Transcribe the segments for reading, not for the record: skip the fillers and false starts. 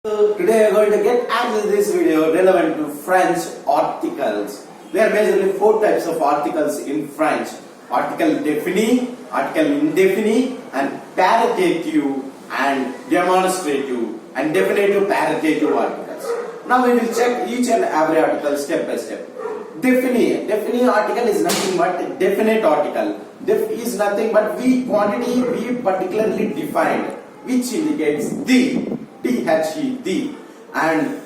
So today we are going to get into this video relevant to French articles. There are majorly four types of articles in French: article défini, article indéfini, and paritative and demonstrative and definitive paritative articles. Now we will check each and every article step by step. Défini article is nothing but definite article. Def is nothing but quantity particularly defined, which indicates the. The and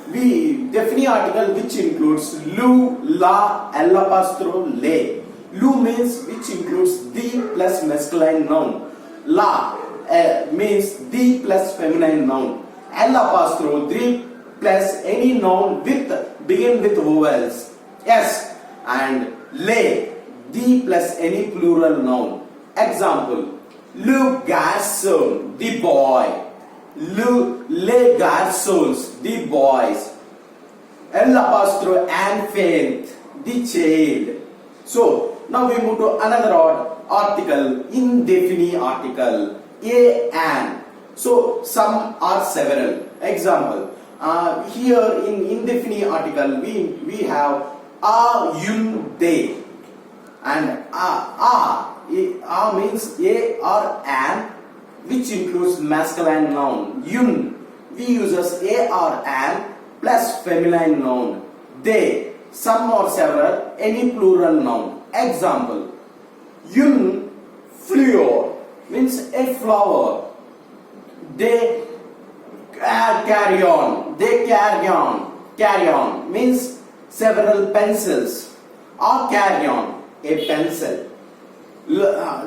definite article which includes lu, la, l'apostrophe, le. Lu means which includes the plus masculine noun. La means the plus feminine noun. L'apostrophe, the plus any noun with begin with vowels. Yes, and le, the plus any plural noun. Example: le garçon, the boy. Les garçons, the boys. L'apostrophe and faith, the child. So now we move to another article, indefinite article, a and. So some are several. Example: here in indefinite article we have a, un, they, and a means a or an, which includes masculine noun. Yun, we uses a or an plus feminine noun. They, some or several, any plural noun. Example: Yun fleur means a flower. They carry on. They carry on. Carry on means several pencils. Or carry on, a pencil.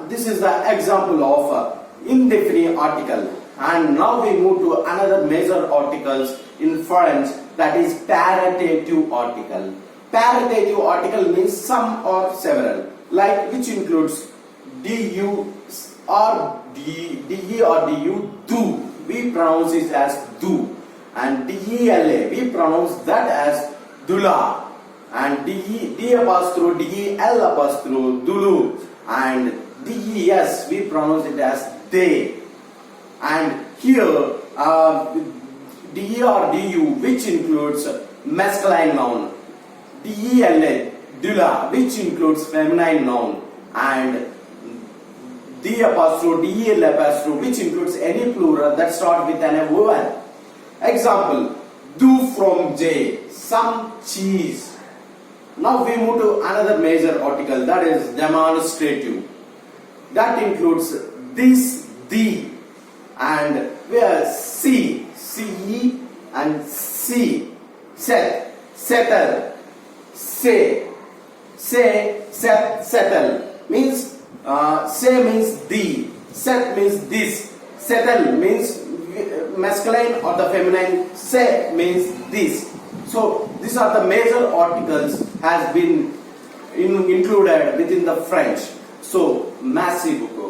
This is the example of indefinite article. And now we move to another major articles in French, that is paritative article. Paritative article means some or several, like which includes du or de or du, do, we pronounce it as do, and dela, we pronounce that as dula, and d apostrophe del apostrophe dulu, and des we pronounce it as they. And here de or du which includes masculine noun, del, dula, which includes feminine noun, and the apostrophe, del apostrophe, which includes any plural that start with an vowel. Example: do from J, some cheese. Now we move to another major article, that is demonstrative. That includes this, the, and where ce, and see, set, settle, say, set, settle means say means the, set means this, settle means masculine or the feminine, say means this. So these are the major articles has been included within the French. So merci beaucoup.